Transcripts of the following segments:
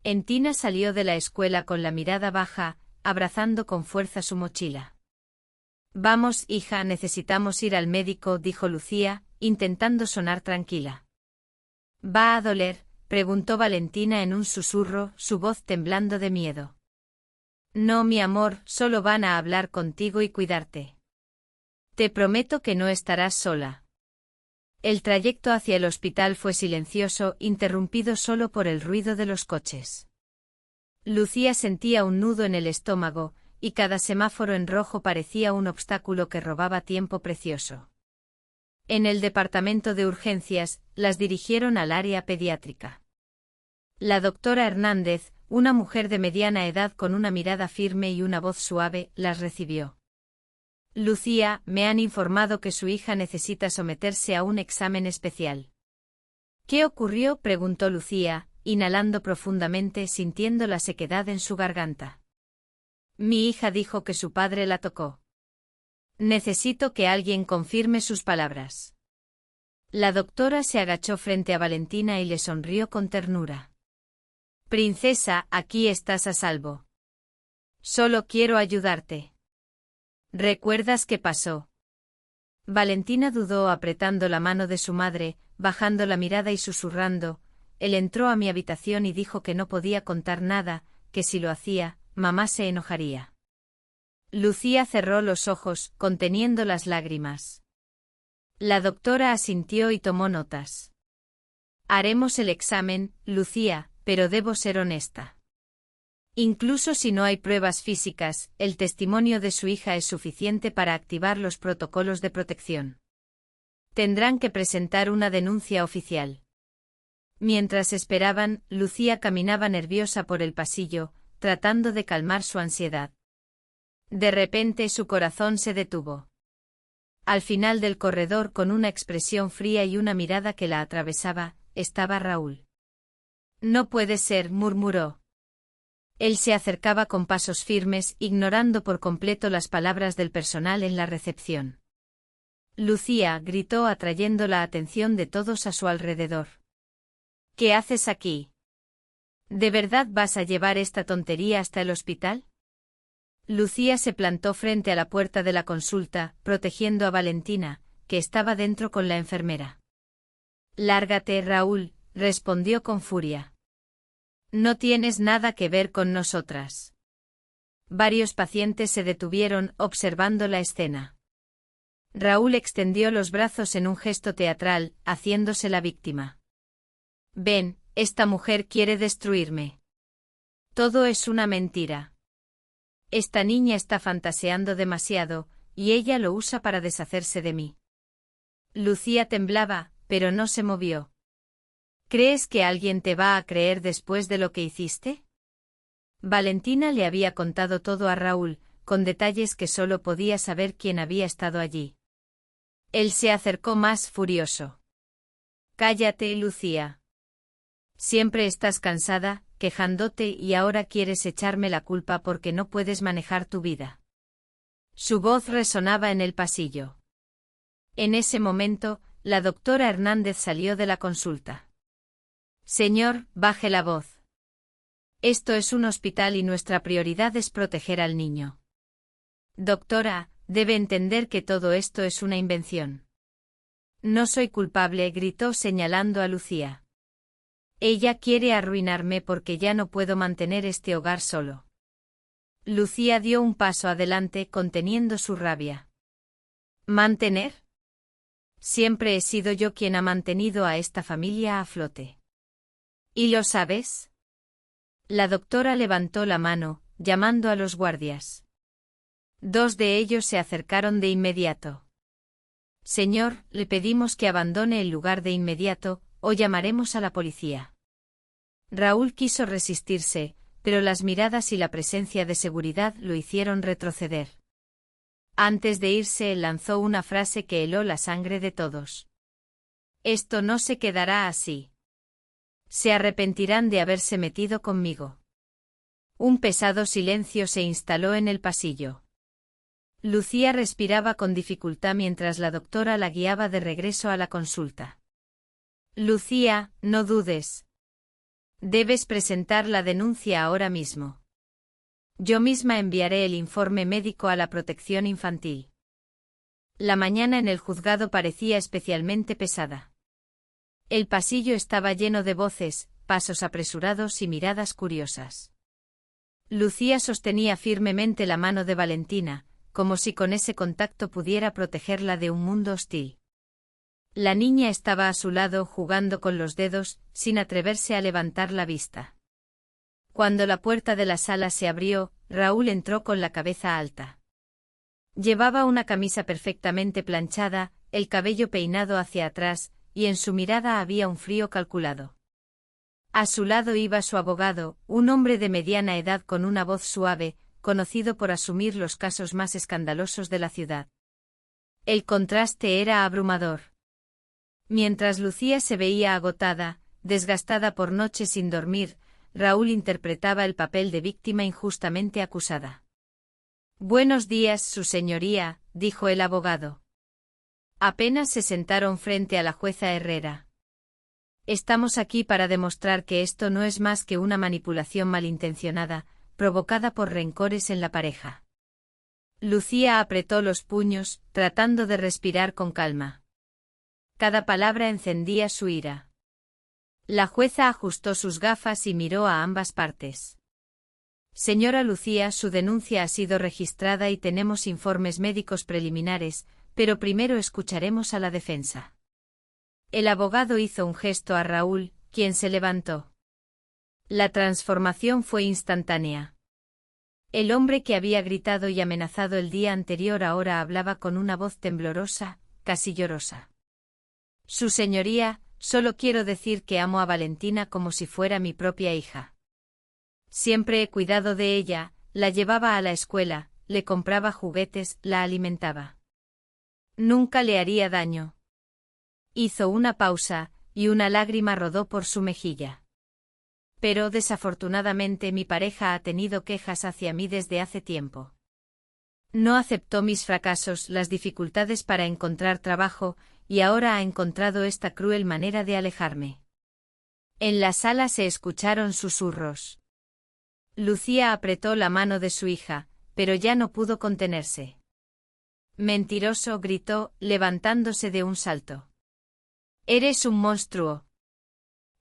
Entina salió de la escuela con la mirada baja, abrazando con fuerza su mochila. Vamos, hija, necesitamos ir al médico, dijo Lucía, intentando sonar tranquila. ¿Va a doler?, preguntó Valentina en un susurro, su voz temblando de miedo. No, mi amor, solo van a hablar contigo y cuidarte. Te prometo que no estarás sola. El trayecto hacia el hospital fue silencioso, interrumpido solo por el ruido de los coches. Lucía sentía un nudo en el estómago, y cada semáforo en rojo parecía un obstáculo que robaba tiempo precioso. En el departamento de urgencias, las dirigieron al área pediátrica. La doctora Hernández, una mujer de mediana edad con una mirada firme y una voz suave, las recibió. Lucía, me han informado que su hija necesita someterse a un examen especial. ¿Qué ocurrió?, preguntó Lucía, inhalando profundamente, sintiendo la sequedad en su garganta. Mi hija dijo que su padre la tocó. Necesito que alguien confirme sus palabras. La doctora se agachó frente a Valentina y le sonrió con ternura. Princesa, aquí estás a salvo. Solo quiero ayudarte. ¿Recuerdas qué pasó? Valentina dudó, apretando la mano de su madre, bajando la mirada y susurrando. Él entró a mi habitación y dijo que no podía contar nada, que si lo hacía, mamá se enojaría. Lucía cerró los ojos, conteniendo las lágrimas. La doctora asintió y tomó notas. Haremos el examen, Lucía, pero debo ser honesta. Incluso si no hay pruebas físicas, el testimonio de su hija es suficiente para activar los protocolos de protección. Tendrán que presentar una denuncia oficial. Mientras esperaban, Lucía caminaba nerviosa por el pasillo, tratando de calmar su ansiedad. De repente su corazón se detuvo. Al final del corredor, con una expresión fría y una mirada que la atravesaba, estaba Raúl. No puede ser, murmuró. Él se acercaba con pasos firmes, ignorando por completo las palabras del personal en la recepción. Lucía, gritó, atrayendo la atención de todos a su alrededor. ¿Qué haces aquí? ¿De verdad vas a llevar esta tontería hasta el hospital? Lucía se plantó frente a la puerta de la consulta, protegiendo a Valentina, que estaba dentro con la enfermera. Lárgate, Raúl, respondió con furia. No tienes nada que ver con nosotras. Varios pacientes se detuvieron, observando la escena. Raúl extendió los brazos en un gesto teatral, haciéndose la víctima. Ven, esta mujer quiere destruirme. Todo es una mentira. Esta niña está fantaseando demasiado, y ella lo usa para deshacerse de mí. Lucía temblaba, pero no se movió. ¿Crees que alguien te va a creer después de lo que hiciste? Valentina le había contado todo a Raúl, con detalles que solo podía saber quien había estado allí. Él se acercó más, furioso. Cállate, Lucía. Siempre estás cansada, quejándote, y ahora quieres echarme la culpa porque no puedes manejar tu vida. Su voz resonaba en el pasillo. En ese momento, la doctora Hernández salió de la consulta. Señor, baje la voz. Esto es un hospital y nuestra prioridad es proteger al niño. Doctora, debe entender que todo esto es una invención. No soy culpable, gritó señalando a Lucía. Ella quiere arruinarme porque ya no puedo mantener este hogar solo. Lucía dio un paso adelante, conteniendo su rabia. ¿Mantener? Siempre he sido yo quien ha mantenido a esta familia a flote. ¿Y lo sabes? La doctora levantó la mano, llamando a los guardias. 2 de ellos se acercaron de inmediato. Señor, le pedimos que abandone el lugar de inmediato, o llamaremos a la policía. Raúl quiso resistirse, pero las miradas y la presencia de seguridad lo hicieron retroceder. Antes de irse, lanzó una frase que heló la sangre de todos. Esto no se quedará así. Se arrepentirán de haberse metido conmigo. Un pesado silencio se instaló en el pasillo. Lucía respiraba con dificultad mientras la doctora la guiaba de regreso a la consulta. Lucía, no dudes. Debes presentar la denuncia ahora mismo. Yo misma enviaré el informe médico a la protección infantil. La mañana en el juzgado parecía especialmente pesada. El pasillo estaba lleno de voces, pasos apresurados y miradas curiosas. Lucía sostenía firmemente la mano de Valentina, como si con ese contacto pudiera protegerla de un mundo hostil. La niña estaba a su lado jugando con los dedos, sin atreverse a levantar la vista. Cuando la puerta de la sala se abrió, Raúl entró con la cabeza alta. Llevaba una camisa perfectamente planchada, el cabello peinado hacia atrás, y en su mirada había un frío calculado. A su lado iba su abogado, un hombre de mediana edad con una voz suave, conocido por asumir los casos más escandalosos de la ciudad. El contraste era abrumador. Mientras Lucía se veía agotada, desgastada por noches sin dormir, Raúl interpretaba el papel de víctima injustamente acusada. «Buenos días, su señoría», dijo el abogado. Apenas se sentaron frente a la jueza Herrera. «Estamos aquí para demostrar que esto no es más que una manipulación malintencionada, provocada por rencores en la pareja». Lucía apretó los puños, tratando de respirar con calma. Cada palabra encendía su ira. La jueza ajustó sus gafas y miró a ambas partes. «Señora Lucía, su denuncia ha sido registrada y tenemos informes médicos preliminares, pero primero escucharemos a la defensa». El abogado hizo un gesto a Raúl, quien se levantó. La transformación fue instantánea. El hombre que había gritado y amenazado el día anterior ahora hablaba con una voz temblorosa, casi llorosa. «Su señoría, solo quiero decir que amo a Valentina como si fuera mi propia hija. Siempre he cuidado de ella, la llevaba a la escuela, le compraba juguetes, la alimentaba. Nunca le haría daño». Hizo una pausa, y una lágrima rodó por su mejilla. «Pero desafortunadamente mi pareja ha tenido quejas hacia mí desde hace tiempo. No aceptó mis fracasos, las dificultades para encontrar trabajo, y ahora ha encontrado esta cruel manera de alejarme». En la sala se escucharon susurros. Lucía apretó la mano de su hija, pero ya no pudo contenerse. «Mentiroso», gritó, levantándose de un salto. «Eres un monstruo.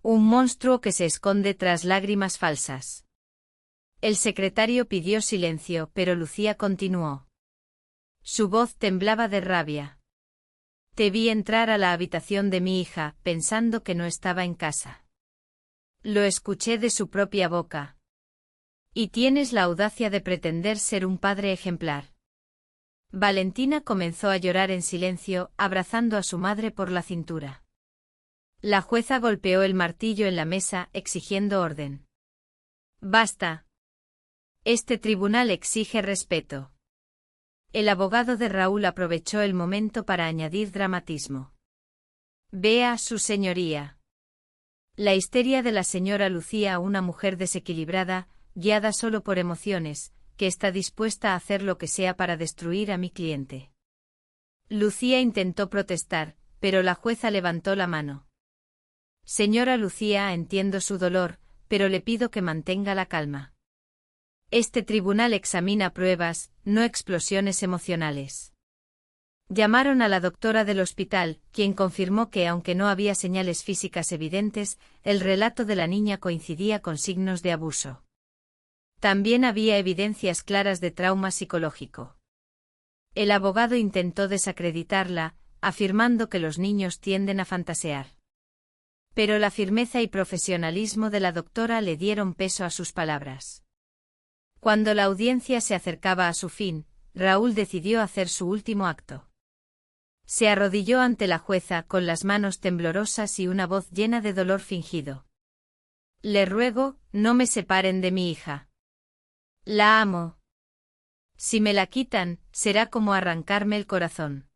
Un monstruo que se esconde tras lágrimas falsas». El secretario pidió silencio, pero Lucía continuó. Su voz temblaba de rabia. «Te vi entrar a la habitación de mi hija, pensando que no estaba en casa. Lo escuché de su propia boca. Y tienes la audacia de pretender ser un padre ejemplar». Valentina comenzó a llorar en silencio, abrazando a su madre por la cintura. La jueza golpeó el martillo en la mesa, exigiendo orden. «Basta. Este tribunal exige respeto». El abogado de Raúl aprovechó el momento para añadir dramatismo. «Vea, su señoría. La histeria de la señora Lucía, una mujer desequilibrada, guiada solo por emociones, que está dispuesta a hacer lo que sea para destruir a mi cliente». Lucía intentó protestar, pero la jueza levantó la mano. «Señora Lucía, entiendo su dolor, pero le pido que mantenga la calma. Este tribunal examina pruebas, no explosiones emocionales». Llamaron a la doctora del hospital, quien confirmó que aunque no había señales físicas evidentes, el relato de la niña coincidía con signos de abuso. También había evidencias claras de trauma psicológico. El abogado intentó desacreditarla, afirmando que los niños tienden a fantasear. Pero la firmeza y profesionalismo de la doctora le dieron peso a sus palabras. Cuando la audiencia se acercaba a su fin, Raúl decidió hacer su último acto. Se arrodilló ante la jueza con las manos temblorosas y una voz llena de dolor fingido. «Le ruego, no me separen de mi hija. La amo. Si me la quitan, será como arrancarme el corazón».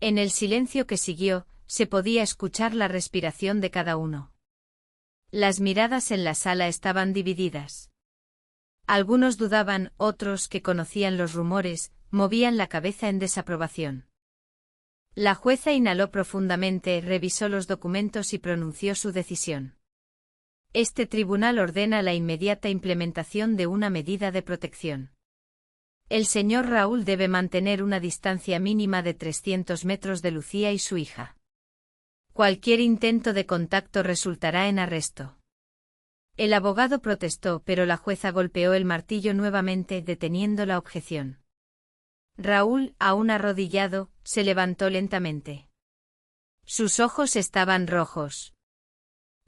En el silencio que siguió, se podía escuchar la respiración de cada uno. Las miradas en la sala estaban divididas. Algunos dudaban, otros, que conocían los rumores, movían la cabeza en desaprobación. La jueza inhaló profundamente, revisó los documentos y pronunció su decisión. Este tribunal ordena la inmediata implementación de una medida de protección. El señor Raúl debe mantener una distancia mínima de 300 metros de Lucía y su hija. Cualquier intento de contacto resultará en arresto. El abogado protestó, pero la jueza golpeó el martillo nuevamente, deteniendo la objeción. Raúl, aún arrodillado, se levantó lentamente. Sus ojos estaban rojos.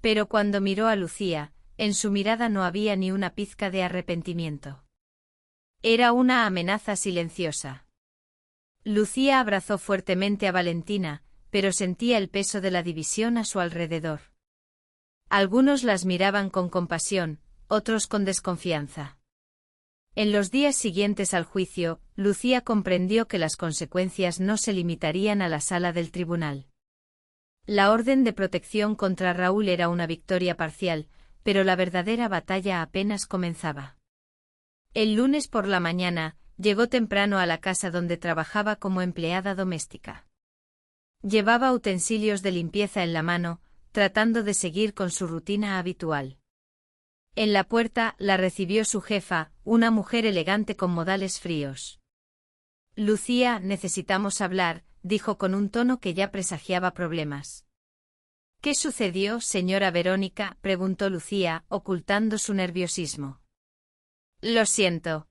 Pero cuando miró a Lucía, en su mirada no había ni una pizca de arrepentimiento. Era una amenaza silenciosa. Lucía abrazó fuertemente a Valentina, pero sentía el peso de la división a su alrededor. Algunos las miraban con compasión, otros con desconfianza. En los días siguientes al juicio, Lucía comprendió que las consecuencias no se limitarían a la sala del tribunal. La orden de protección contra Raúl era una victoria parcial, pero la verdadera batalla apenas comenzaba. El lunes por la mañana, llegó temprano a la casa donde trabajaba como empleada doméstica. Llevaba utensilios de limpieza en la mano, tratando de seguir con su rutina habitual. En la puerta la recibió su jefa, una mujer elegante con modales fríos. Lucía, necesitamos hablar, dijo con un tono que ya presagiaba problemas. ¿Qué sucedió, señora Verónica?, preguntó Lucía, ocultando su nerviosismo. Lo siento.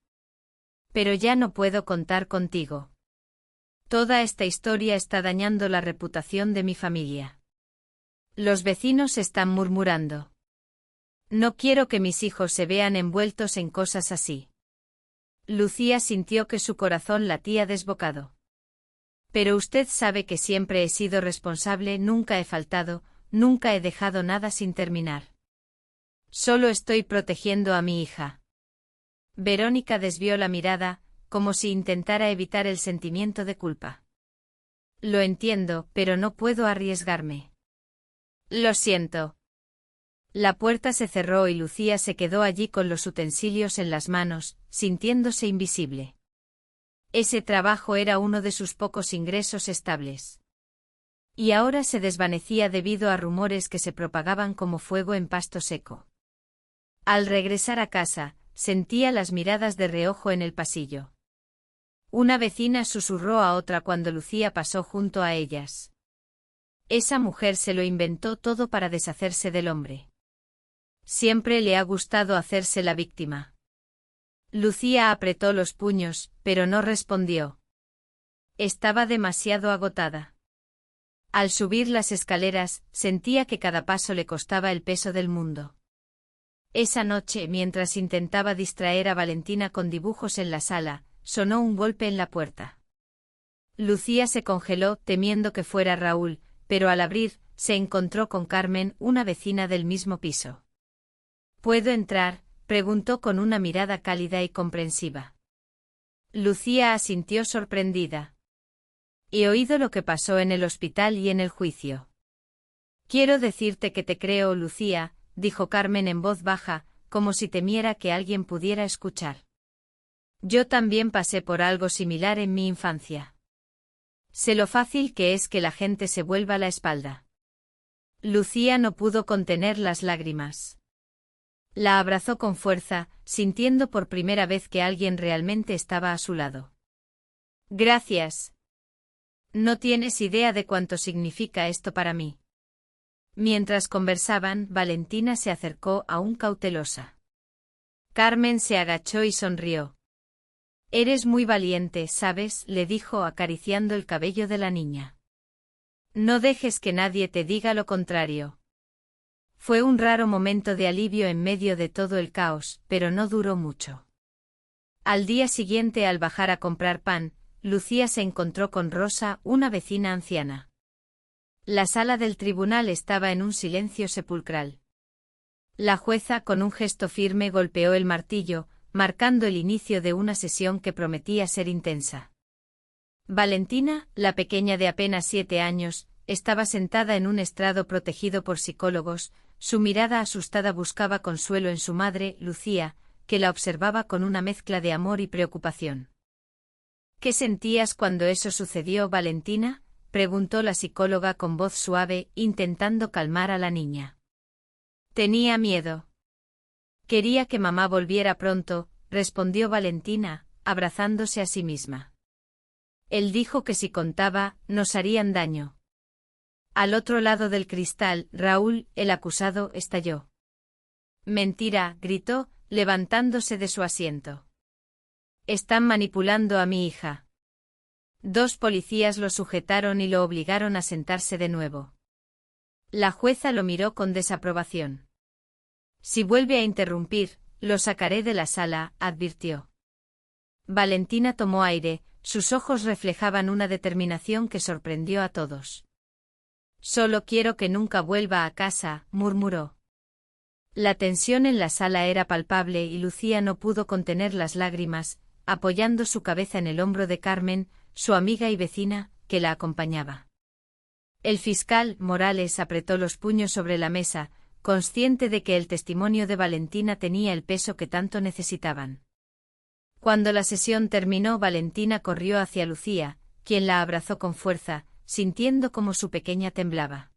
Pero ya no puedo contar contigo. Toda esta historia está dañando la reputación de mi familia. Los vecinos están murmurando. No quiero que mis hijos se vean envueltos en cosas así. Lucía sintió que su corazón latía desbocado. Pero usted sabe que siempre he sido responsable, nunca he faltado, nunca he dejado nada sin terminar. Solo estoy protegiendo a mi hija. Verónica desvió la mirada, como si intentara evitar el sentimiento de culpa. Lo entiendo, pero no puedo arriesgarme. Lo siento. La puerta se cerró y Lucía se quedó allí con los utensilios en las manos, sintiéndose invisible. Ese trabajo era uno de sus pocos ingresos estables. Y ahora se desvanecía debido a rumores que se propagaban como fuego en pasto seco. Al regresar a casa, sentía las miradas de reojo en el pasillo. Una vecina susurró a otra cuando Lucía pasó junto a ellas. Esa mujer se lo inventó todo para deshacerse del hombre. Siempre le ha gustado hacerse la víctima. Lucía apretó los puños, pero no respondió. Estaba demasiado agotada. Al subir las escaleras, sentía que cada paso le costaba el peso del mundo. Esa noche, mientras intentaba distraer a Valentina con dibujos en la sala, sonó un golpe en la puerta. Lucía se congeló, temiendo que fuera Raúl, pero al abrir, se encontró con Carmen, una vecina del mismo piso. ¿Puedo entrar?, preguntó con una mirada cálida y comprensiva. Lucía asintió sorprendida. He oído lo que pasó en el hospital y en el juicio. Quiero decirte que te creo, Lucía, dijo Carmen en voz baja, como si temiera que alguien pudiera escuchar. Yo también pasé por algo similar en mi infancia. Sé lo fácil que es que la gente se vuelva la espalda. Lucía no pudo contener las lágrimas. La abrazó con fuerza, sintiendo por primera vez que alguien realmente estaba a su lado. Gracias. No tienes idea de cuánto significa esto para mí. Mientras conversaban, Valentina se acercó aún cautelosa. Carmen se agachó y sonrió. Eres muy valiente, ¿sabes?, le dijo acariciando el cabello de la niña. No dejes que nadie te diga lo contrario. Fue un raro momento de alivio en medio de todo el caos, pero no duró mucho. Al día siguiente, al bajar a comprar pan, Lucía se encontró con Rosa, una vecina anciana. La sala del tribunal estaba en un silencio sepulcral. La jueza, con un gesto firme, golpeó el martillo, marcando el inicio de una sesión que prometía ser intensa. Valentina, la pequeña de apenas 7 años, estaba sentada en un estrado protegido por psicólogos. Su mirada asustada buscaba consuelo en su madre, Lucía, que la observaba con una mezcla de amor y preocupación. ¿Qué sentías cuando eso sucedió, Valentina?, preguntó la psicóloga con voz suave, intentando calmar a la niña. Tenía miedo. Quería que mamá volviera pronto, respondió Valentina, abrazándose a sí misma. Él dijo que si contaba, nos harían daño. Al otro lado del cristal, Raúl, el acusado, estalló. Mentira, gritó, levantándose de su asiento. Están manipulando a mi hija. 2 policías lo sujetaron y lo obligaron a sentarse de nuevo. La jueza lo miró con desaprobación. Si vuelve a interrumpir, lo sacaré de la sala, advirtió. Valentina tomó aire, sus ojos reflejaban una determinación que sorprendió a todos. Solo quiero que nunca vuelva a casa, murmuró. La tensión en la sala era palpable y Lucía no pudo contener las lágrimas, apoyando su cabeza en el hombro de Carmen, su amiga y vecina, que la acompañaba. El fiscal, Morales, apretó los puños sobre la mesa, consciente de que el testimonio de Valentina tenía el peso que tanto necesitaban. Cuando la sesión terminó, Valentina corrió hacia Lucía, quien la abrazó con fuerza, sintiendo como su pequeña temblaba.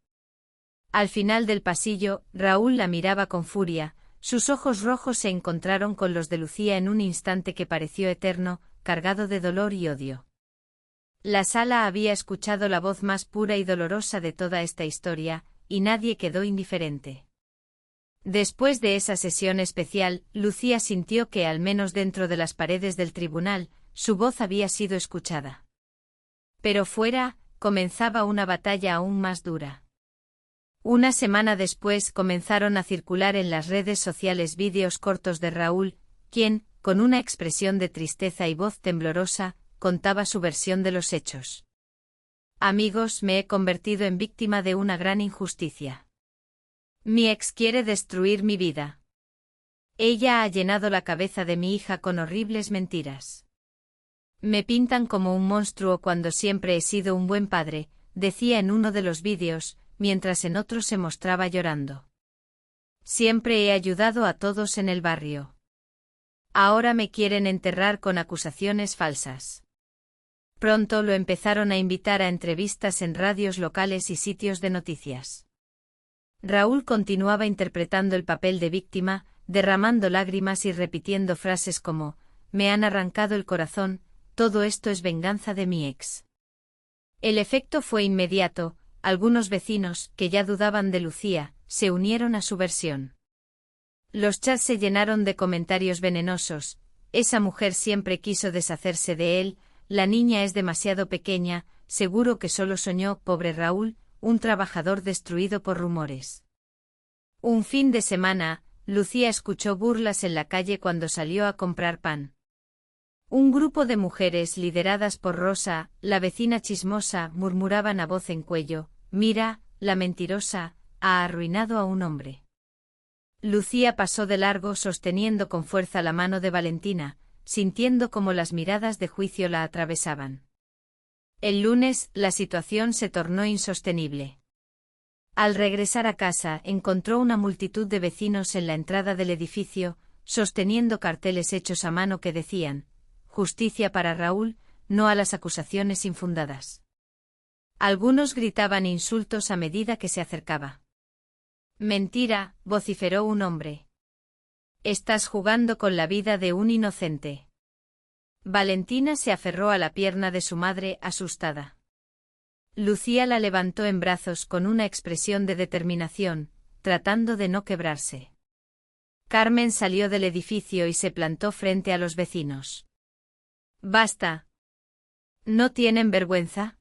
Al final del pasillo, Raúl la miraba con furia, sus ojos rojos se encontraron con los de Lucía en un instante que pareció eterno, cargado de dolor y odio. La sala había escuchado la voz más pura y dolorosa de toda esta historia, y nadie quedó indiferente. Después de esa sesión especial, Lucía sintió que, al menos dentro de las paredes del tribunal, su voz había sido escuchada. Pero fuera, comenzaba una batalla aún más dura. Una semana después comenzaron a circular en las redes sociales vídeos cortos de Raúl, quien, con una expresión de tristeza y voz temblorosa, contaba su versión de los hechos. Amigos, me he convertido en víctima de una gran injusticia. Mi ex quiere destruir mi vida. Ella ha llenado la cabeza de mi hija con horribles mentiras. Me pintan como un monstruo cuando siempre he sido un buen padre, decía en uno de los vídeos, mientras en otro se mostraba llorando. Siempre he ayudado a todos en el barrio. Ahora me quieren enterrar con acusaciones falsas. Pronto lo empezaron a invitar a entrevistas en radios locales y sitios de noticias. Raúl continuaba interpretando el papel de víctima, derramando lágrimas y repitiendo frases como, me han arrancado el corazón, todo esto es venganza de mi ex. El efecto fue inmediato, algunos vecinos, que ya dudaban de Lucía, se unieron a su versión. Los chats se llenaron de comentarios venenosos, esa mujer siempre quiso deshacerse de él, la niña es demasiado pequeña, seguro que solo soñó, pobre Raúl, un trabajador destruido por rumores. Un fin de semana, Lucía escuchó burlas en la calle cuando salió a comprar pan. Un grupo de mujeres lideradas por Rosa, la vecina chismosa, murmuraban a voz en cuello, mira, la mentirosa, ha arruinado a un hombre. Lucía pasó de largo sosteniendo con fuerza la mano de Valentina, sintiendo como las miradas de juicio la atravesaban. El lunes, la situación se tornó insostenible. Al regresar a casa, encontró una multitud de vecinos en la entrada del edificio, sosteniendo carteles hechos a mano que decían, justicia para Raúl, no a las acusaciones infundadas. Algunos gritaban insultos a medida que se acercaba. Mentira, vociferó un hombre. Estás jugando con la vida de un inocente. Valentina se aferró a la pierna de su madre, asustada. Lucía la levantó en brazos con una expresión de determinación, tratando de no quebrarse. Carmen salió del edificio y se plantó frente a los vecinos. Basta. ¿No tienen vergüenza?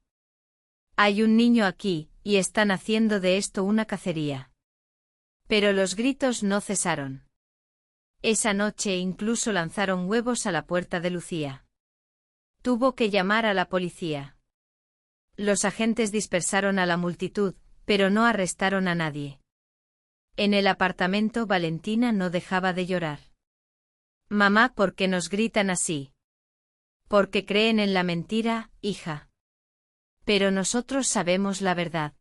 Hay un niño aquí, y están haciendo de esto una cacería. Pero los gritos no cesaron. Esa noche incluso lanzaron huevos a la puerta de Lucía. Tuvo que llamar a la policía. Los agentes dispersaron a la multitud, pero no arrestaron a nadie. En el apartamento Valentina no dejaba de llorar. Mamá, ¿por qué nos gritan así? Porque creen en la mentira, hija. Pero nosotros sabemos la verdad.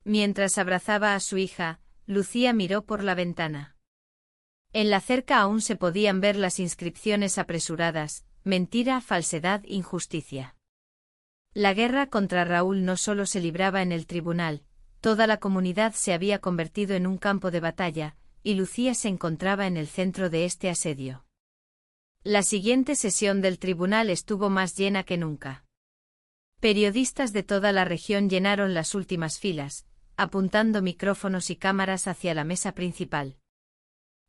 Mientras abrazaba a su hija, Lucía miró por la ventana. En la cerca aún se podían ver las inscripciones apresuradas, mentira, falsedad, injusticia. La guerra contra Raúl no solo se libraba en el tribunal, Toda la comunidad se había convertido en un campo de batalla, y Lucía se encontraba en el centro de este asedio. La siguiente sesión del tribunal estuvo más llena que nunca. Periodistas de toda la región llenaron las últimas filas, apuntando micrófonos y cámaras hacia la mesa principal.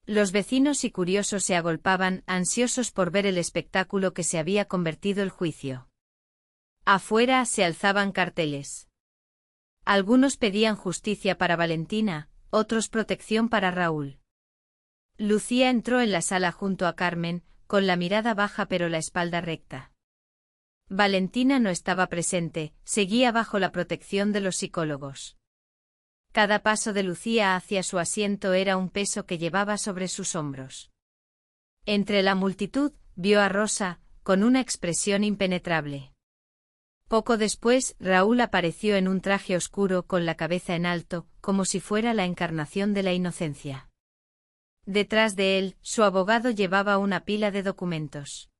Los vecinos y curiosos se agolpaban, ansiosos por ver el espectáculo que se había convertido el juicio. Afuera se alzaban carteles. Algunos pedían justicia para Valentina, otros protección para Raúl. Lucía entró en la sala junto a Carmen, con la mirada baja pero la espalda recta. Valentina no estaba presente, seguía bajo la protección de los psicólogos. Cada paso de Lucía hacia su asiento era un peso que llevaba sobre sus hombros. Entre la multitud, vio a Rosa, con una expresión impenetrable. Poco después, Raúl apareció en un traje oscuro con la cabeza en alto, como si fuera la encarnación de la inocencia. Detrás de él, su abogado llevaba una pila de documentos.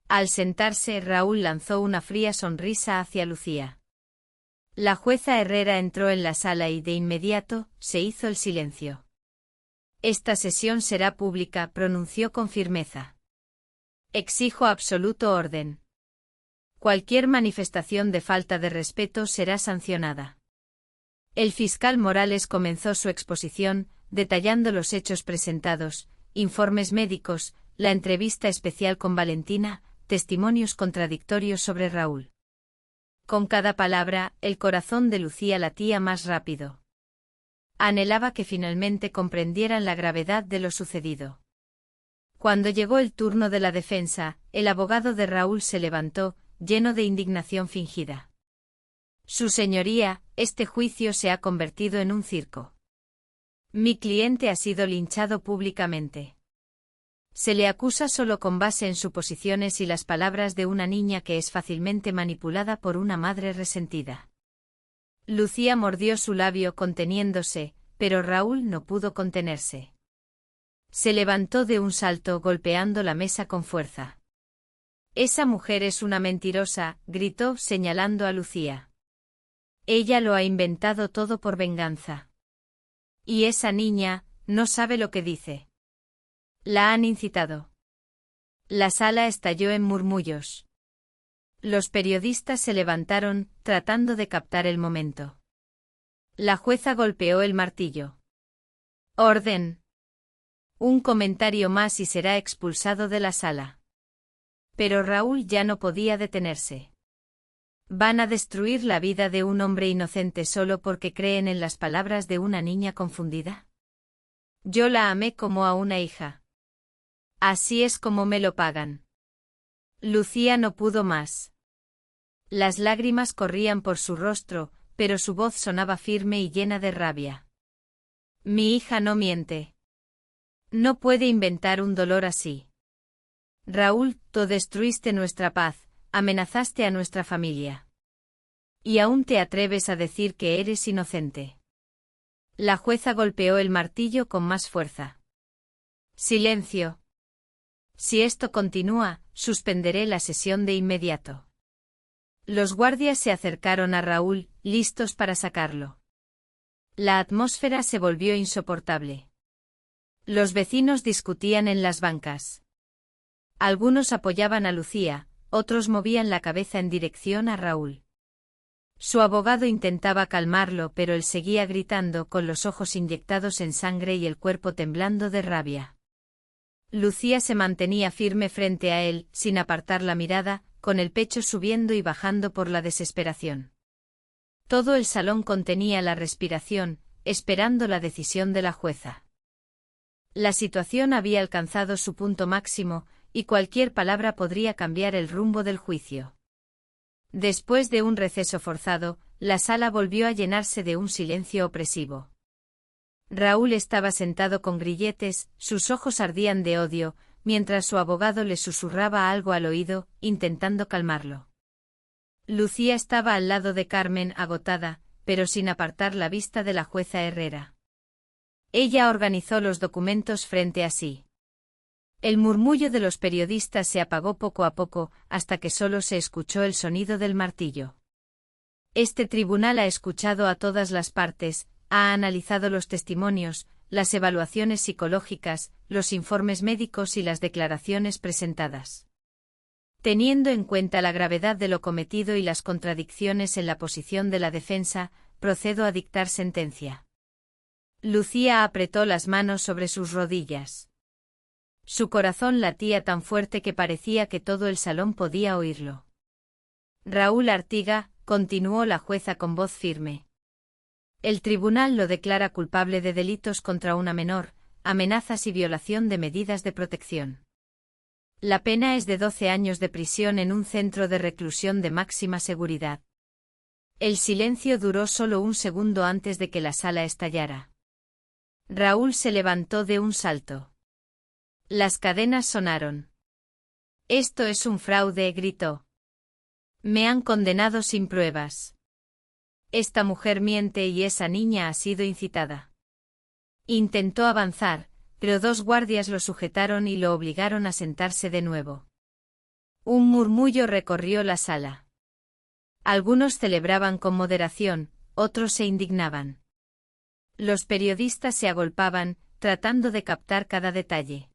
Al sentarse, Raúl lanzó una fría sonrisa hacia Lucía. La jueza Herrera entró en la sala y de inmediato, se hizo el silencio. Esta sesión será pública, pronunció con firmeza. Exijo absoluto orden. Cualquier manifestación de falta de respeto será sancionada. El fiscal Morales comenzó su exposición, detallando los hechos presentados, informes médicos, la entrevista especial con Valentina, testimonios contradictorios sobre Raúl. Con cada palabra, el corazón de Lucía latía más rápido. Anhelaba que finalmente comprendieran la gravedad de lo sucedido. Cuando llegó el turno de la defensa, el abogado de Raúl se levantó, lleno de indignación fingida. Su señoría, este juicio se ha convertido en un circo. Mi cliente ha sido linchado públicamente. Se le acusa solo con base en suposiciones y las palabras de una niña que es fácilmente manipulada por una madre resentida. Lucía mordió su labio conteniéndose, pero Raúl no pudo contenerse. Se levantó de un salto golpeando la mesa con fuerza. Esa mujer es una mentirosa, gritó señalando a Lucía. Ella lo ha inventado todo por venganza. Y esa niña, no sabe lo que dice. La han incitado. La sala estalló en murmullos. Los periodistas se levantaron, tratando de captar el momento. La jueza golpeó el martillo. Orden. Un comentario más y será expulsado de la sala. Pero Raúl ya no podía detenerse. ¿Van a destruir la vida de un hombre inocente solo porque creen en las palabras de una niña confundida? Yo la amé como a una hija. Así es como me lo pagan. Lucía no pudo más. Las lágrimas corrían por su rostro, pero su voz sonaba firme y llena de rabia. Mi hija no miente. No puede inventar un dolor así. Raúl, tú destruiste nuestra paz, amenazaste a nuestra familia. Y aún te atreves a decir que eres inocente. La jueza golpeó el martillo con más fuerza. Silencio. Si esto continúa, suspenderé la sesión de inmediato. Los guardias se acercaron a Raúl, listos para sacarlo. La atmósfera se volvió insoportable. Los vecinos discutían en las bancas. Algunos apoyaban a Lucía, otros movían la cabeza en dirección a Raúl. Su abogado intentaba calmarlo, pero él seguía gritando con los ojos inyectados en sangre y el cuerpo temblando de rabia. Lucía se mantenía firme frente a él, sin apartar la mirada, con el pecho subiendo y bajando por la desesperación. Todo el salón contenía la respiración, esperando la decisión de la jueza. La situación había alcanzado su punto máximo, y cualquier palabra podría cambiar el rumbo del juicio. Después de un receso forzado, la sala volvió a llenarse de un silencio opresivo. Raúl estaba sentado con grilletes, sus ojos ardían de odio, mientras su abogado le susurraba algo al oído, intentando calmarlo. Lucía estaba al lado de Carmen, agotada, pero sin apartar la vista de la jueza Herrera. Ella organizó los documentos frente a sí. El murmullo de los periodistas se apagó poco a poco, hasta que solo se escuchó el sonido del martillo. Este tribunal ha escuchado a todas las partes, ha analizado los testimonios, las evaluaciones psicológicas, los informes médicos y las declaraciones presentadas. Teniendo en cuenta la gravedad de lo cometido y las contradicciones en la posición de la defensa, procedo a dictar sentencia. Lucía apretó las manos sobre sus rodillas. Su corazón latía tan fuerte que parecía que todo el salón podía oírlo. Raúl Artiga, continuó la jueza con voz firme. El tribunal lo declara culpable de delitos contra una menor, amenazas y violación de medidas de protección. La pena es de 12 años de prisión en un centro de reclusión de máxima seguridad. El silencio duró solo un segundo antes de que la sala estallara. Raúl se levantó de un salto. Las cadenas sonaron. «Esto es un fraude», gritó. «Me han condenado sin pruebas. Esta mujer miente y esa niña ha sido incitada». Intentó avanzar, pero 2 guardias lo sujetaron y lo obligaron a sentarse de nuevo. Un murmullo recorrió la sala. Algunos celebraban con moderación, otros se indignaban. Los periodistas se agolpaban, tratando de captar cada detalle.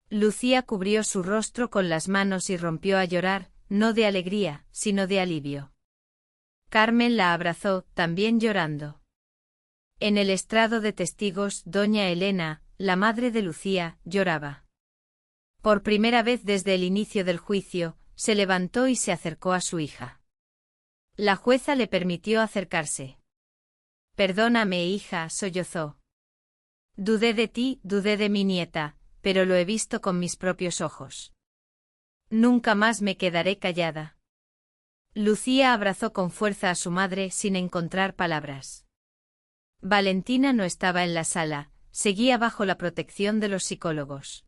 Lucía cubrió su rostro con las manos y rompió a llorar, no de alegría, sino de alivio. Carmen la abrazó, también llorando. En el estrado de testigos, doña Elena, la madre de Lucía, lloraba. Por primera vez desde el inicio del juicio, se levantó y se acercó a su hija. La jueza le permitió acercarse. «Perdóname, hija», sollozó. «Dudé de ti, dudé de mi nieta, pero lo he visto con mis propios ojos. Nunca más me quedaré callada». Lucía abrazó con fuerza a su madre sin encontrar palabras. Valentina no estaba en la sala, seguía bajo la protección de los psicólogos.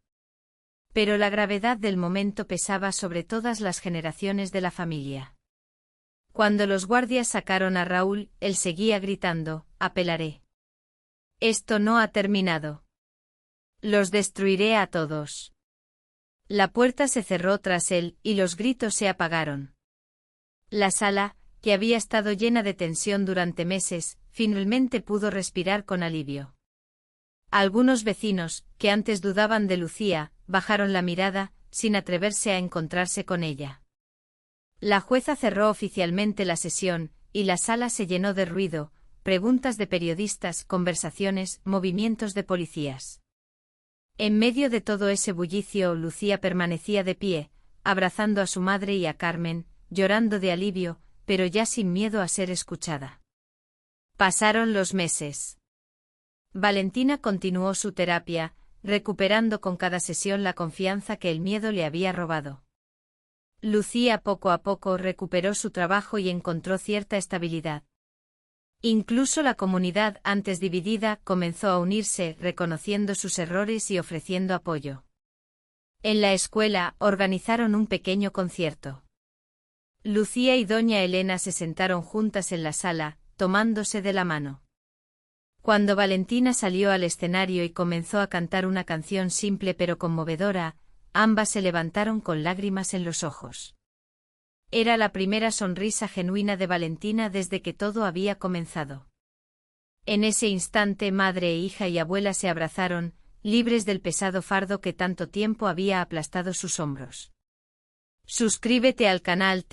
Pero la gravedad del momento pesaba sobre todas las generaciones de la familia. Cuando los guardias sacaron a Raúl, él seguía gritando: «Apelaré. Esto no ha terminado. Los destruiré a todos». La puerta se cerró tras él, y los gritos se apagaron. La sala, que había estado llena de tensión durante meses, finalmente pudo respirar con alivio. Algunos vecinos, que antes dudaban de Lucía, bajaron la mirada, sin atreverse a encontrarse con ella. La jueza cerró oficialmente la sesión, y la sala se llenó de ruido, preguntas de periodistas, conversaciones, movimientos de policías. En medio de todo ese bullicio, Lucía permanecía de pie, abrazando a su madre y a Carmen, llorando de alivio, pero ya sin miedo a ser escuchada. Pasaron los meses. Valentina continuó su terapia, recuperando con cada sesión la confianza que el miedo le había robado. Lucía poco a poco recuperó su trabajo y encontró cierta estabilidad. Incluso la comunidad, antes dividida, comenzó a unirse, reconociendo sus errores y ofreciendo apoyo. En la escuela, organizaron un pequeño concierto. Lucía y doña Elena se sentaron juntas en la sala, tomándose de la mano. Cuando Valentina salió al escenario y comenzó a cantar una canción simple pero conmovedora, ambas se levantaron con lágrimas en los ojos. Era la primera sonrisa genuina de Valentina desde que todo había comenzado. En ese instante madre e hija y abuela se abrazaron, libres del pesado fardo que tanto tiempo había aplastado sus hombros. Suscríbete al canal